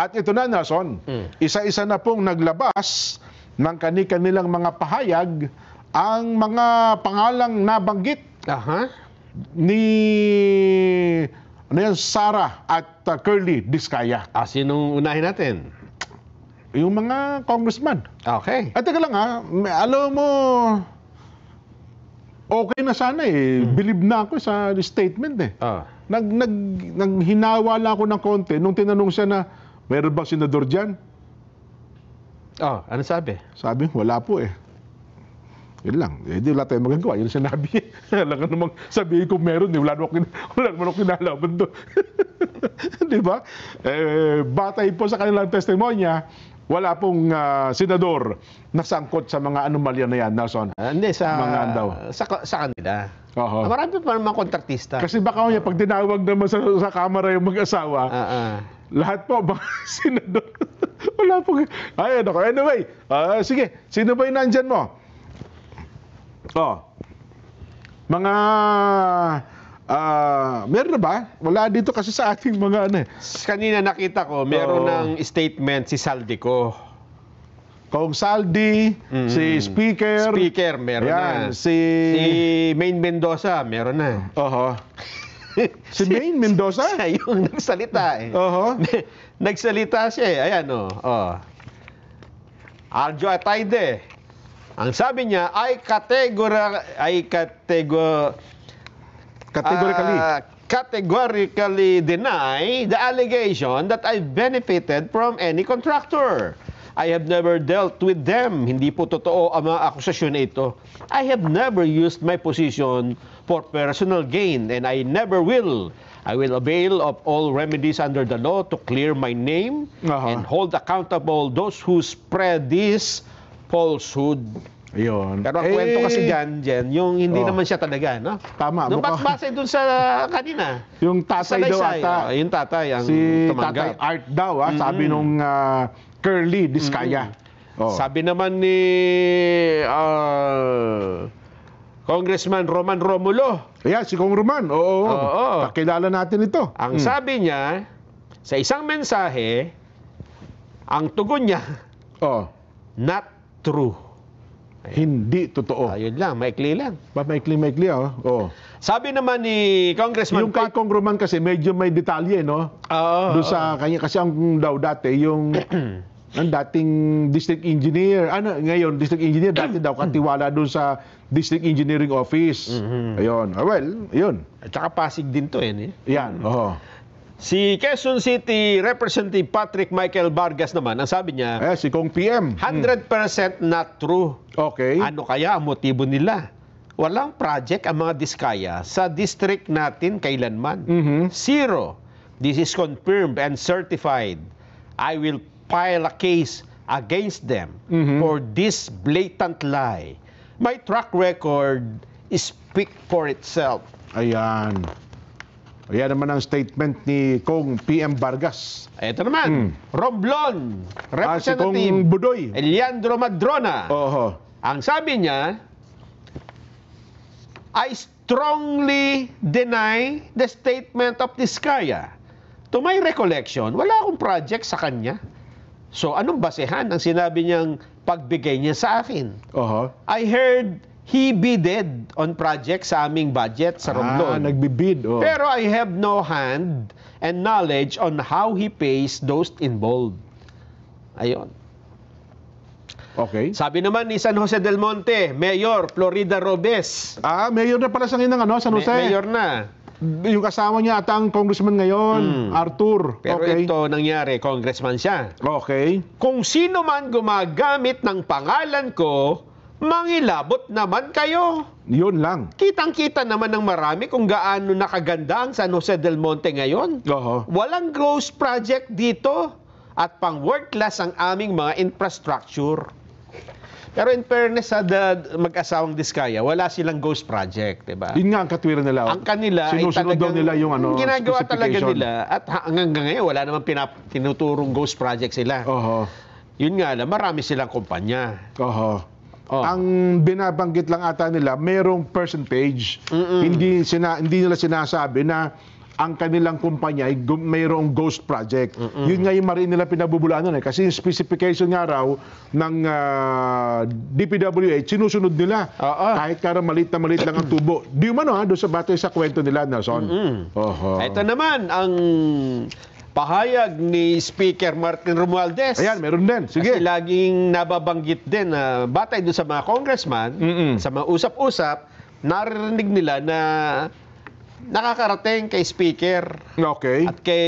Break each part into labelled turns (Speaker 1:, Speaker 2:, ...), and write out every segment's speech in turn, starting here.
Speaker 1: At ito na, Nelson, isa-isa na pong naglabas ng kanilang mga pahayag ang mga pangalang nabanggit ni Sara at Curly Diskaya.
Speaker 2: Sinong unahin natin?
Speaker 1: Yung mga congressman.
Speaker 2: Okay.
Speaker 1: At teka lang alam mo, okay na sana Believe na ako sa statement Naghinawa lang ako ng konti nung tinanong siya na, meron bang senador dyan?
Speaker 2: Ano sabi?
Speaker 1: Sabi, wala po Yun lang. Di wala tayong magagawa. Yun sinabi. Alam ka namang sabihin ko meron. Wala naman ako kinalaman doon. Di ba? Batay po sa kanilang testimonya, wala pong senador na sangkot sa mga anomalya na yan, Nelson.
Speaker 2: Hindi, sa kanila.
Speaker 1: Marami
Speaker 2: pa naman kontratista.
Speaker 1: Kasi baka pag tinawag naman sa kamera yung mag-asawa, lahat po, mga senador. Wala po. Anyway, sige, sino ba yung nandyan mo? Mga meron na ba? Wala dito kasi sa ating mga
Speaker 2: Kanina nakita ko, meron ng statement si Saldico.
Speaker 1: Kung Saldi, si Speaker.
Speaker 2: Speaker, meron na.
Speaker 1: Si
Speaker 2: Maine Mendoza, meron na.
Speaker 1: Si Maine Mendoza?
Speaker 2: Siya yung nagsalita Nagsalita siya Ayan Arjo Atayde. Ang sabi niya, categorically deny the allegation that I benefited from any contractor. I have never dealt with them. Hindi po totoo ang mga akusasyon na ito. I have never used my position for personal gain and I never will. I will avail of all remedies under the law to clear my name and hold accountable those who spread this falsehood.
Speaker 1: Ayun.
Speaker 2: Pero ang kwento kasi dyan, yung hindi naman siya talaga, no?
Speaker 1: Tama.
Speaker 2: Base dun sa kanina.
Speaker 1: Yung tatay daw ata.
Speaker 2: Yung tatay ang
Speaker 1: si
Speaker 2: tumanggap.
Speaker 1: Tatay Art daw, sabi nung Curly Diskaya.
Speaker 2: Sabi naman ni Congressman Roman Romulo.
Speaker 1: Si Kong Roman. Kakilala natin ito.
Speaker 2: Ang sabi niya, sa isang mensahe, ang tugon niya, not true.
Speaker 1: Hindi totoo.
Speaker 2: Ayun lang, maikli lang.
Speaker 1: Maikli,
Speaker 2: Sabi naman ni Congressman
Speaker 1: yung kay Kong Roman kasi medyo may detalye, no? Doon sa kanya, kasi ang daw dati, yung ang dating district engineer, ngayon district engineer, dati daw katiwala doon sa district engineering office. Ayun. Yun.
Speaker 2: At saka Pasig din to
Speaker 1: Yan,
Speaker 2: Si Quezon City Representative Patrick Michael Vargas naman, ang sabi niya,
Speaker 1: si Kong PM.
Speaker 2: 100% not true.
Speaker 1: Okay.
Speaker 2: Ano kaya ang motibo nila? Walang project ang mga Diskaya sa district natin kailanman. Zero. This is confirmed and certified. I will file a case against them for this blatant lie. My track record speak for itself.
Speaker 1: Ayan. Ayan naman ang statement ni Kong PM Vargas.
Speaker 2: Ito naman, Romblon, Representative
Speaker 1: si Kong Budoy.
Speaker 2: Eliandro Madrona. Ang sabi niya, I strongly deny the statement of Diskaya. To my recollection, wala akong project sa kanya. So, anong basehan ang sinabi niyang pagbigay niya sa akin? I heard he bidded on project sa aming budget sa Romblon.
Speaker 1: Nagbibid.
Speaker 2: Pero I have no hand and knowledge on how he pays those involved. Ayun.
Speaker 1: Okay.
Speaker 2: Sabi naman ni San Jose del Monte, Mayor Florida Robes.
Speaker 1: Mayor na pala sa ng San Jose.
Speaker 2: Mayor na.
Speaker 1: Yung kasama niya ata ang congressman ngayon, Arthur.
Speaker 2: Pero ito nangyari, congressman siya.
Speaker 1: Okay.
Speaker 2: Kung sino man gumagamit ng pangalan ko, mangilabot naman kayo.
Speaker 1: Yun lang.
Speaker 2: Kitang-kita naman ng marami kung gaano nakaganda ang San Jose del Monte ngayon. Walang ghost project dito at pang-world class ang aming mga infrastructure. Pero in fairness sa mag-asawang Diskaya, wala silang ghost project, diba?
Speaker 1: Yun nga ang katwiran nila.
Speaker 2: Ang kanila
Speaker 1: sinusunod daw nila yung
Speaker 2: ginagawa talaga nila at hanggang ngayon wala namang tinuturong ghost project sila. Yun nga lang, marami silang kumpanya. Ang binabanggit lang ata nila, merong percentage. Hindi nila sinasabi na
Speaker 1: ang kanilang kumpanya ay mayroong ghost project. Yun nga yung mariin nila pinabubulaan nun eh. Kasi yung specification nga raw ng DPWH, sinusunod nila. Kahit kara maliit lang ang tubo. Di umano doon sa batay sa kwento nila, Nelson.
Speaker 2: Ito naman ang pahayag ni Speaker Martin Romualdez.
Speaker 1: Ayan, meron din. Sige.
Speaker 2: Kasi laging nababanggit din na batay doon sa mga congressman, sa mga usap-usap, naririnig nila na nakakarating kay Speaker
Speaker 1: Okay.
Speaker 2: at kay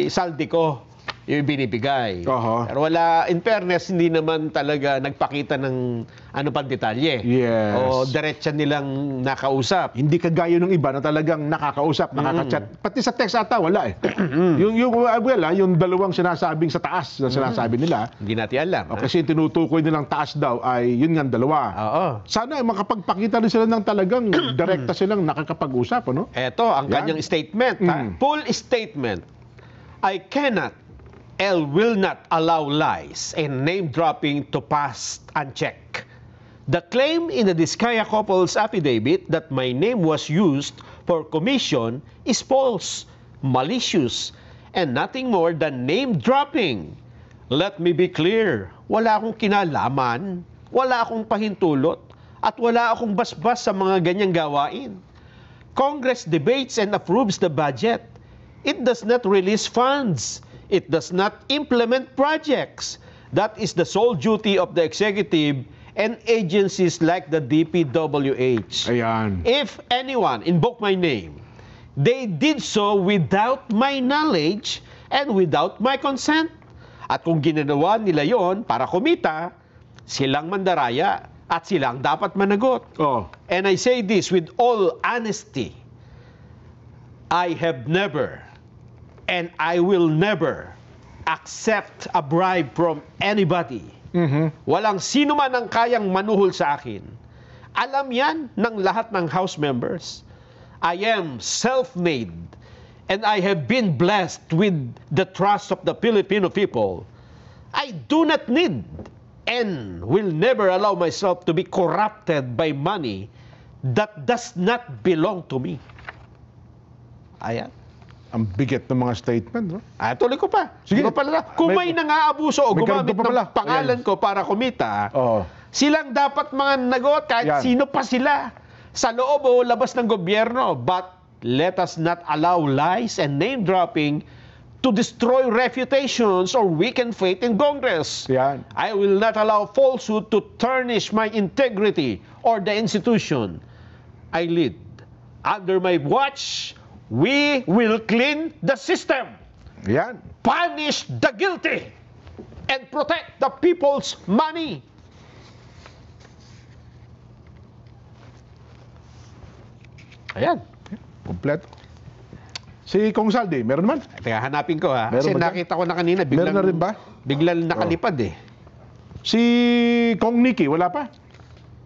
Speaker 2: Saldico yung binibigay.
Speaker 1: Aha.
Speaker 2: Pero wala, in fairness, hindi naman talaga nagpakita ng ano pang detalye.
Speaker 1: Yes.
Speaker 2: O diretsa nilang nakausap.
Speaker 1: Hindi kagaya ng iba na talagang nakakausap, nakaka-chat. Pati sa text ata, wala eh. yung dalawang sinasabing sa taas na sinasabi nila,
Speaker 2: Hindi natin alam. ha?
Speaker 1: kasi tinutukoy nilang taas daw ay yun nga dalawa.
Speaker 2: Oo.
Speaker 1: Sana ay makapagpakita rin sila ng talagang direkta silang nakakapag-usap, ano?
Speaker 2: Eto, ang
Speaker 1: Yan.
Speaker 2: kanyang statement. Ha? Full statement. I cannot and will not allow lies and name-dropping to pass unchecked. The claim in the Diskaya couple's affidavit that my name was used for commission is false, malicious, and nothing more than name-dropping. Let me be clear, wala akong kinalaman, wala akong pahintulot, at wala akong basbas sa mga ganyang gawain. Congress debates and approves the budget. It does not release funds. It does not implement projects. That is the sole duty of the executive and agencies like the DPWH.
Speaker 1: Ayan.
Speaker 2: If anyone invoked my name, they did so without my knowledge and without my consent. At kung ginanawa nila yon para kumita, silang mandaraya at silang dapat managot.
Speaker 1: Oh.
Speaker 2: And I say this with all honesty. I have never and I will never accept a bribe from anybody. Walang sino man ang kayang manuhol sa akin. Alam yan ng lahat ng House members. I am self-made and I have been blessed with the trust of the Filipino people. I do not need and will never allow myself to be corrupted by money that does not belong to me. Ayan.
Speaker 1: Ang bigat ng mga statement, no?
Speaker 2: Tuloy ko pa.
Speaker 1: Sige.
Speaker 2: Di ba pala? Kung may nang-aabuso o
Speaker 1: may
Speaker 2: gumamit
Speaker 1: ganito pa pala.
Speaker 2: ng pangalan ko para kumita,
Speaker 1: Oo.
Speaker 2: silang dapat mga nagot kahit
Speaker 1: Yan.
Speaker 2: sino pa sila sa loob o labas ng gobyerno. But let us not allow lies and name-dropping to destroy reputations or weaken faith in Congress.
Speaker 1: Yan.
Speaker 2: I will not allow falsehood to tarnish my integrity or the institution I lead. Under my watch, we will clean the system,
Speaker 1: Yan.
Speaker 2: punish the guilty, and protect the people's money. Ayan.
Speaker 1: Kompleto. Si Kong Saldi, meron naman?
Speaker 2: Teka, hanapin ko ha.
Speaker 1: Meron
Speaker 2: Kasi
Speaker 1: ba dyan?
Speaker 2: nakita ko na kanina, biglang,
Speaker 1: Meron na rin ba?
Speaker 2: biglang nakalipad eh.
Speaker 1: Si Kong Nikki, wala pa?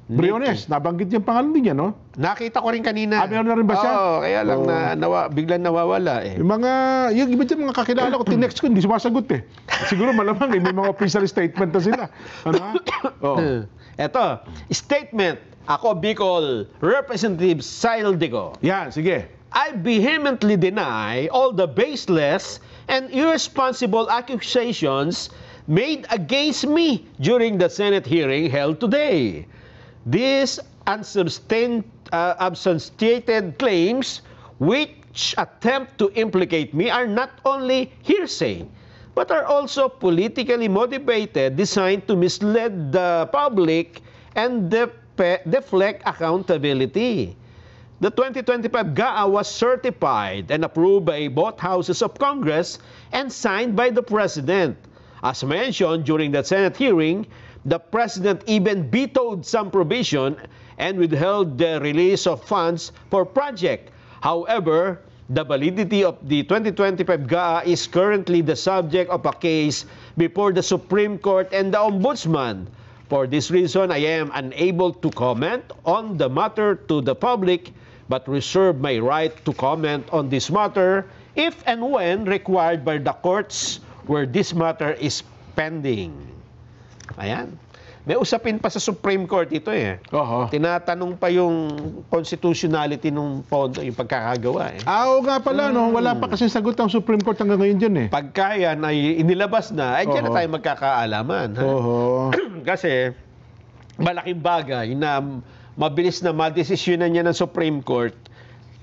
Speaker 1: Briones, nabanggit yung pangalan din niya, no?
Speaker 2: Nakita ko rin kanina.
Speaker 1: Meron na rin ba siya?
Speaker 2: Oo, kaya lang
Speaker 1: Oo.
Speaker 2: biglang nawawala eh.
Speaker 1: Yung iba dyan mga kakilala ko, tinext ko, hindi sumasagot eh. Siguro malamang may mga official statement na sila. Ano ha? Oo.
Speaker 2: Eto, statement. Ako, Bicol, Representative Saldico.
Speaker 1: Yan, sige.
Speaker 2: I vehemently deny all the baseless and irresponsible accusations made against me during the Senate hearing held today. These unsubstantiated claims which attempt to implicate me are not only hearsay, but are also politically motivated, designed to mislead the public and deflect accountability. The 2025 GAA was certified and approved by both houses of Congress and signed by the President. As mentioned during the Senate hearing, the President even vetoed some provision and withheld the release of funds for project. However, the validity of the 2025 GAA is currently the subject of a case before the Supreme Court and the Ombudsman. For this reason, I am unable to comment on the matter to the public, but reserve my right to comment on this matter if and when required by the courts where this matter is pending. Ayan. may usapin pa sa Supreme Court ito eh.
Speaker 1: Oho.
Speaker 2: Tinatanong pa yung constitutionality ng pondo, yung pagkakagawa eh.
Speaker 1: Oo nga pala, no? Wala pa kasi sagot ang Supreme Court hanggang ngayon dyan eh.
Speaker 2: Pagka yan ay inilabas na, ay dyan na
Speaker 1: Oo.
Speaker 2: tayo magkakaalaman. Ha?
Speaker 1: Oho.
Speaker 2: Kasi malaking bagay na mabilis na madesisyonan niya ng Supreme Court.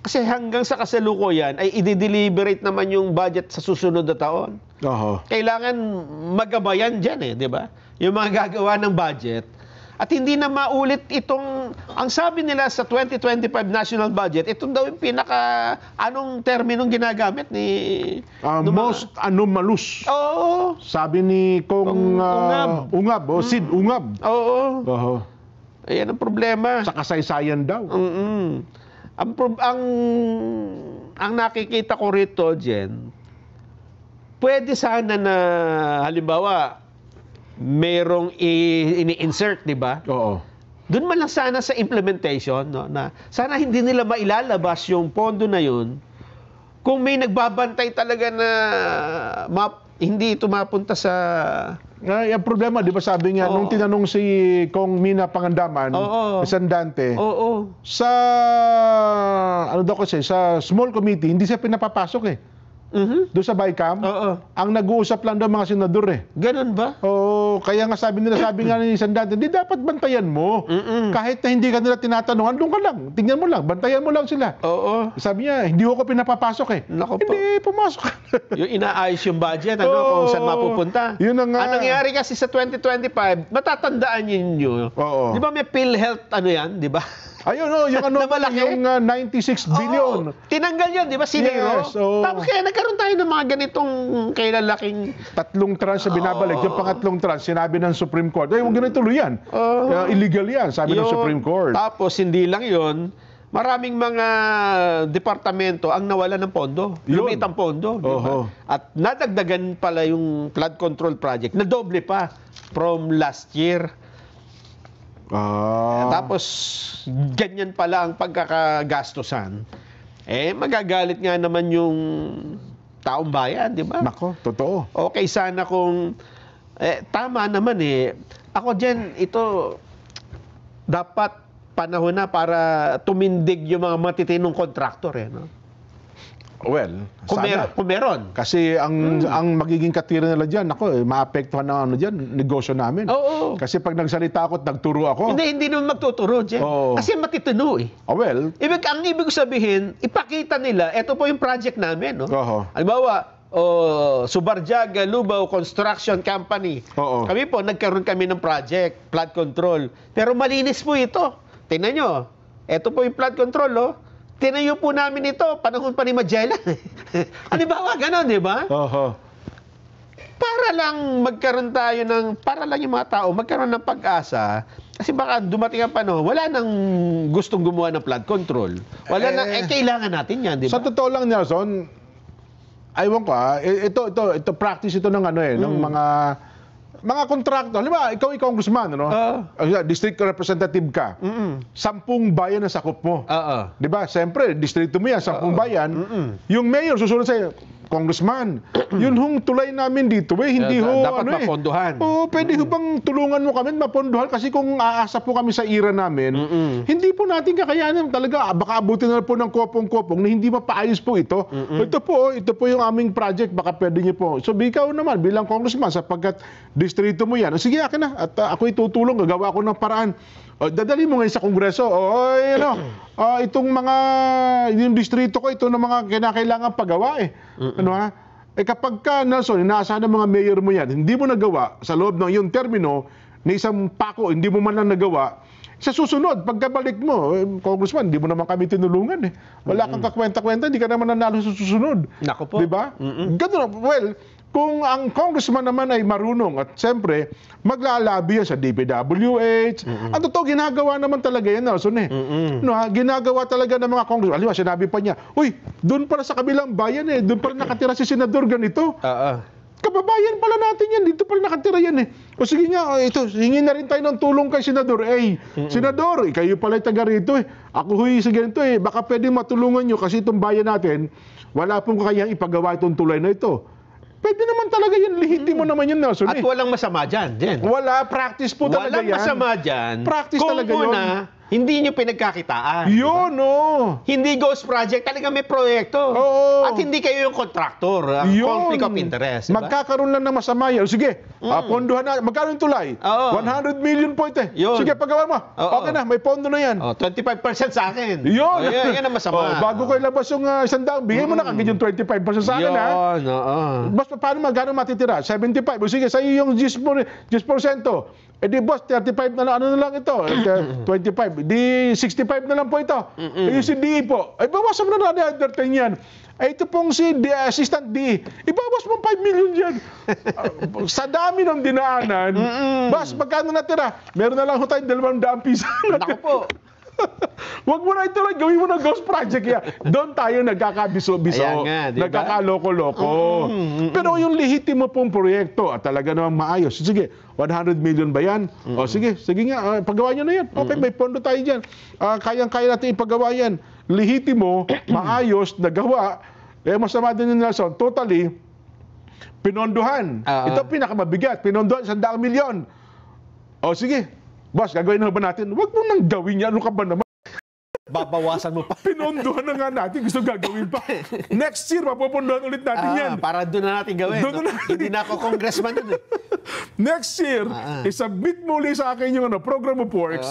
Speaker 2: Kasi hanggang sa kasalukuyan ay i-deliberate naman yung budget sa susunod na taon.
Speaker 1: Oho.
Speaker 2: Kailangan magabayan dyan eh, di ba? Yung mga gagawa ng budget. At hindi na maulit itong, ang sabi nila sa 2025 national budget, itong daw yung anong terminong ginagamit ni...
Speaker 1: Most anomalous.
Speaker 2: Oo.
Speaker 1: Sabi ni Kong
Speaker 2: Ungab.
Speaker 1: Ungab, o Sid Ungab.
Speaker 2: Oo.
Speaker 1: Oho.
Speaker 2: Ayan ang problema.
Speaker 1: Sa kasaysayan daw.
Speaker 2: Ang nakikita ko rito, Jen, pwede sana na, halimbawa, merong ini-insert, di ba?
Speaker 1: Oo.
Speaker 2: Doon man lang sana sa implementation, no, na sana hindi nila mailalabas yung pondo na yun kung may nagbabantay talaga na hindi ito mapunta sa...
Speaker 1: Ang problema, di ba sabi nga, nung tinanong si Kong Mina Pangandaman,
Speaker 2: Oo.
Speaker 1: Sandante,
Speaker 2: Oo.
Speaker 1: sa, ano daw kasi, sa small committee, hindi siya pinapapasok eh. Doon sa BICAM,
Speaker 2: Oo.
Speaker 1: ang nag-uusap lang daw mga senador eh.
Speaker 2: Ganun ba?
Speaker 1: Oo, kaya nga sabi nga ni Sandante, di dapat bantayan mo. Kahit na hindi ka nila tinatanungan, doon ka lang. Tingnan mo lang, bantayan mo lang sila.
Speaker 2: Oo.
Speaker 1: Sabi niya, hindi ko pinapapasok eh.
Speaker 2: Nako po.
Speaker 1: Hindi, pumasok ka.
Speaker 2: Yung inaayos yung budget,
Speaker 1: Oo.
Speaker 2: kung saan mapupunta.
Speaker 1: Yun na nga.
Speaker 2: Ang nangyari kasi sa 2025, matatandaan ninyo.
Speaker 1: Oo.
Speaker 2: Di ba may PhilHealth, di ba?
Speaker 1: Ayun, yung
Speaker 2: Na malaki?
Speaker 1: yung 96 billion.
Speaker 2: Oo. Tinanggal yun, di ba? Sinero.
Speaker 1: Yes, oo.
Speaker 2: Tapos kaya nagkaroon tayo ng mga ganitong kailalaking...
Speaker 1: 3 tranche na binabalik. Yung pangatlong tranche, sinabi ng Supreme Court, ay, huwag nyo na ituloy yan. Illegal yan, sabi ng
Speaker 2: Yun.
Speaker 1: Supreme Court.
Speaker 2: Tapos hindi lang yun, maraming mga departamento ang nawala ng pondo.
Speaker 1: Yun.
Speaker 2: Lumit ang pondo. Di ba?
Speaker 1: Oho.
Speaker 2: At nadagdagan pala yung flood control project na doble pa from last year. Tapos, ganyan pala ang pagkakagastusan. Magagalit nga naman yung taong bayan, di ba?
Speaker 1: Nako, totoo.
Speaker 2: Okay sana kung... tama naman eh. Ako dyan, ito, dapat panahon na para tumindig yung mga matitinong kontraktor eh. No?
Speaker 1: Well,
Speaker 2: Kung
Speaker 1: sana.
Speaker 2: meron.
Speaker 1: Kasi ang magiging katira nila dyan, ako, maapektuhan ng negosyo namin.
Speaker 2: Oo.
Speaker 1: Kasi pag nagsalita ako at nagturo ako,
Speaker 2: Hindi naman magtuturo, Jen.
Speaker 1: Oo.
Speaker 2: Kasi matitino eh.
Speaker 1: well,
Speaker 2: Ang ibig sabihin, ipakita nila, ito po yung project namin. No?
Speaker 1: oho.
Speaker 2: Halimbawa, Subarjaga Lubao Construction Company.
Speaker 1: Oo.
Speaker 2: Kami po, nagkaroon kami ng project, flood control. Pero malinis po ito. Tingnan nyo. Ito po yung flood control, oh. Tinayo po namin ito, panahon pa ni Magellan. Halimbawa, gano'n, di ba?
Speaker 1: Oho.
Speaker 2: Para lang yung mga tao magkaroon ng pag-asa. Kasi baka dumating ang panahon, wala nang gustong gumawa ng flood control. Kailangan natin yan, di ba?
Speaker 1: Sa totoo lang, Nelson, aywan ko ito practice ito ng ng mga kontrakto. Halimbawa, ikaw congressman, district representative ka. 10 bayan na sakop mo.
Speaker 2: Oo.
Speaker 1: 'Di ba? Siyempre, distrito mo yan, 10 bayan. Yung mayor susunod sa'yo, congressman, yun hong tulay namin dito hindi
Speaker 2: dapat mapondohan.
Speaker 1: Pwede ho bang tulungan mo kami mapondohan kasi kung aasa po kami sa ira namin, hindi po natin kakayanin talaga. Baka abutin na po ng kopong-kopong na hindi mapaayos po ito. Ito po yung aming project, baka pwede niyo po. So, ikaw naman bilang congressman sapagkat distrito mo yan. Sige, akin na. At ako itutulong, gagawa ko ng paraan. Dadali mo ngayon sa Kongreso. Itong yung distrito ko, ito na mga kinakailangan pagawa eh. Kapag ka, Nelson, inaasahan ng mga mayor mo yan, hindi mo nagawa sa loob ng yung termino na isang pako, hindi mo man lang nagawa, sa susunod, pagkabalik mo, congressman, hindi mo naman kami tinulungan eh. Wala kang kakwenta-kwenta, hindi ka naman nanalo sa susunod.
Speaker 2: Naku po.
Speaker 1: Diba? Ganun, well, kung ang congressman naman ay marunong at siyempre, maglalabi yan sa DPWH. Ang totoo, ginagawa naman talaga yan, Nelson eh. Ginagawa talaga ng mga congressman. Alam mo, sinabi pa niya, uy, doon pala sa kabilang bayan eh, doon pala nakatira si senador ganito. Kababayan pala natin yan, dito pala nakatira yan eh. O sige nga, ito, hingin na rin tayo ng tulong kay senador. Senador, kayo pala taga rito eh. Ako huy sa ganito eh, baka pwedeng matulungan nyo kasi itong bayan natin, wala pong kakayang ipagawa itong tulay na ito. Pwede naman talaga yan. Lihitimo naman yun, Nelson.
Speaker 2: At walang masama dyan, Jen.
Speaker 1: Wala. Practice po talaga
Speaker 2: Walang
Speaker 1: yan.
Speaker 2: masama dyan.
Speaker 1: Practice
Speaker 2: kung
Speaker 1: talaga yun.
Speaker 2: una, hindi nyo pinagkakitaan.
Speaker 1: Yun, oh.
Speaker 2: Hindi ghost project, talaga may proyekto.
Speaker 1: Oo.
Speaker 2: At hindi kayo yung kontraktor.
Speaker 1: Yun.
Speaker 2: Conflict of interest. Diba?
Speaker 1: Magkakaroon lang ng masama yan. Sige, pondohan na. Magkano yung tulay?
Speaker 2: Oo.
Speaker 1: 100 million po ito.
Speaker 2: Yun.
Speaker 1: Sige, paggawa mo.
Speaker 2: Oo.
Speaker 1: Okay na, may pondo na yan.
Speaker 2: 25% sa akin.
Speaker 1: Yun.
Speaker 2: Yan ang masama.
Speaker 1: Bago ko ilabas yung 100, bigay mo na kagad yung 25% sa akin, ha?
Speaker 2: Yun, oo.
Speaker 1: Basta paano magkano matitira? 75. O sige, sa'yo yung 10%. Eh di boss, 35 na lang, ano na lang ito? 25. Di 65 na lang po ito. Eh yung si DE po, ay bawasan mo na under 10 yan. Ay ito pong si Assistant DE, ibawas mo 5 million yan. Sa dami ng dinaanan, boss, magkano natira? Meron na lang ho tayo 200 piso.
Speaker 2: Naku po.
Speaker 1: Huwag mo na ituloy, gawin mo na ghost project yan. Doon tayo nagkakabiso-biso,
Speaker 2: Ayan nga, di ba?
Speaker 1: nagkakaloko-loko. Pero yung lihitimo pong proyekto at talaga namang maayos, sige, 100 million ba yan? O sige nga, paggawa nyo na yan. Okay, may pondo tayo dyan. Kayang-kaya natin ipagawa yan. Lihitimo, maayos, nagawa. Eh, masama din yung Nelson, totally, pinondohan. Ito pinakamabigat, pinondohan 100 milyon. O sige, boss, gagawin na ba natin? Huwag mo nang gawin yan. Ano ka ba naman?
Speaker 2: Babawasan mo pa.
Speaker 1: Pinondohan na nga natin. Gusto gagawin pa. Next year, mapupundohan ulit natin yan.
Speaker 2: Para doon na natin gawin.
Speaker 1: Doon na natin.
Speaker 2: Hindi na ako congressman dun.
Speaker 1: Next year, isubmit mo ulit sa akin yung program of works.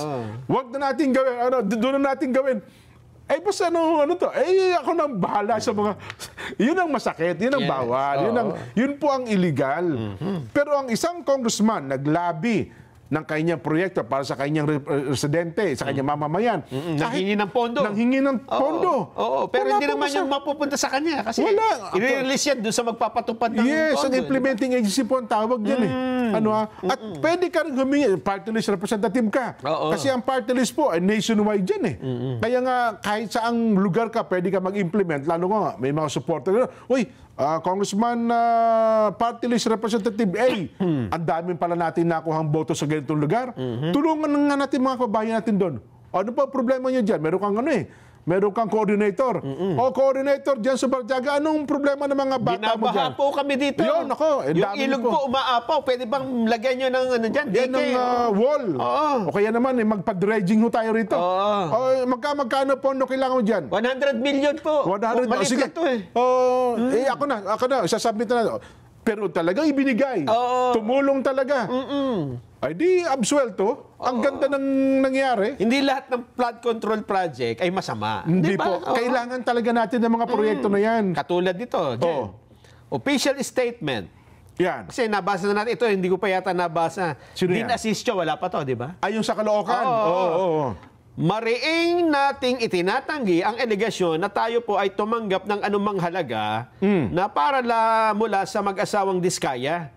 Speaker 1: Huwag na natin gawin. Doon na natin gawin. Eh, basta ano to? Eh, ako nang bahala sa mga... Yun ang masakit, yun ang bawal, yun po ang illegal. Pero ang isang congressman naglabi ng kanyang proyekto para sa kanyang residente, sa kanyang mamamayan.
Speaker 2: Nanghingi ng pondo.
Speaker 1: Nanghingi ng pondo.
Speaker 2: Oo, pero
Speaker 1: Wala
Speaker 2: hindi
Speaker 1: po
Speaker 2: naman yung mapupunta sa kanya. Kasi i-release yan doon sa magpapatupad ng
Speaker 1: yes,
Speaker 2: pondo.
Speaker 1: ang implementing agency po ang tawag dyan At pwede ka rin humingi, party list representative ka. Kasi ang party list po ay nationwide dyan Kaya nga, kahit saang lugar ka, pwede ka mag-implement. Lalo nga, may mga supporter. Uy, Congressman party list representative A, ang daming pala natin nakuhang boto sa ganitong lugar. Tulungan nga natin mga kababayan natin doon. Ano pa problema niyo dyan? Meron kang meron kang coordinator. O coordinator dyan sa Barjaga, anong problema ng mga bata mo dyan?
Speaker 2: Binabaha po kami dito.
Speaker 1: Yun, ako.
Speaker 2: Yung ilog po umaapaw. Pwede bang lagyan nyo ng ano dyan?
Speaker 1: Yan ng wall. O kaya naman, magpa-dredging ho tayo rito. Magkano pondo kailangan mo dyan?
Speaker 2: 100 million po.
Speaker 1: 100
Speaker 2: Maliit
Speaker 1: sige.
Speaker 2: lang to
Speaker 1: Ako na, isasubmit na. Pero talagang ibinigay. Tumulong talaga. Ay di absuelto. Ang ganda ng nangyari.
Speaker 2: Hindi lahat ng flood control project ay masama.
Speaker 1: Hindi
Speaker 2: Di ba?
Speaker 1: po. Kailangan talaga natin ng mga proyekto na yan.
Speaker 2: Katulad nito, Jen. Official statement.
Speaker 1: Yan.
Speaker 2: Kasi nabasa na natin ito, hindi ko pa yata nabasa.
Speaker 1: Sino yan?
Speaker 2: Din assist siya, wala pa to, di ba?
Speaker 1: Ayun sa Caloocan.
Speaker 2: Oo. Mariing nating itinatanggi ang elegasyon na tayo po ay tumanggap ng anumang halaga na para mula sa mag-asawang Diskaya.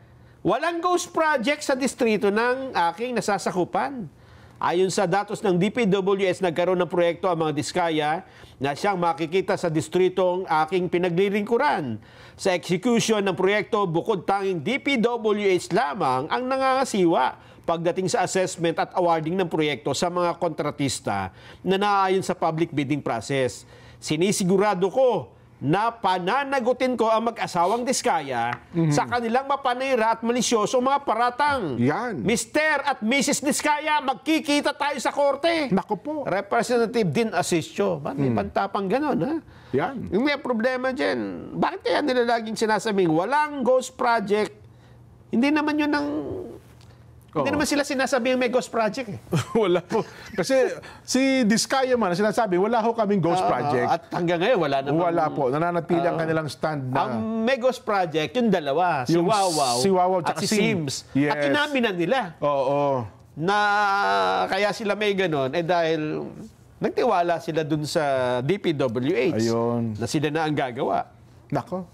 Speaker 2: Walang ghost project sa distrito ng aking nasasakupan. Ayon sa datos ng DPWS, nagkaroon ng proyekto ang mga Diskaya na siyang makikita sa distritong aking pinaglilingkuran. Sa execution ng proyekto, bukod tanging DPWH lamang ang nangangasiwa pagdating sa assessment at awarding ng proyekto sa mga kontratista na naayon sa public bidding process. Sinisigurado ko na pananagutin ko ang mag-asawang Diskaya sa kanilang mapanira at malisyosong mga paratang.
Speaker 1: Yan.
Speaker 2: Mr. at Mrs. Diskaya, magkikita tayo sa korte.
Speaker 1: Naku po.
Speaker 2: Representative din assistyo. Ba't may pantapang ganon, ha?
Speaker 1: Yan.
Speaker 2: Yung may problema dyan, bakit kaya nila laging sinasabing walang ghost project? Hindi naman yun ang... Hindi naman sila sinasabing may ghost project
Speaker 1: Wala po. Kasi si Diskaya man, sinasabi, wala ho kaming ghost project.
Speaker 2: At hanggang ngayon, wala naman.
Speaker 1: Wala po. Nananatili ang kanilang stand na...
Speaker 2: Ang may ghost project, yung dalawa. Si
Speaker 1: Yung
Speaker 2: Wawaw,
Speaker 1: si Wawaw
Speaker 2: at
Speaker 1: tsaka
Speaker 2: si
Speaker 1: Sims.
Speaker 2: Sims.
Speaker 1: Yes.
Speaker 2: At inamin na nila
Speaker 1: Oo.
Speaker 2: na kaya sila may ganon, dahil nagtiwala sila dun sa DPWH
Speaker 1: Ayun.
Speaker 2: na sila na ang gagawa.
Speaker 1: Nako.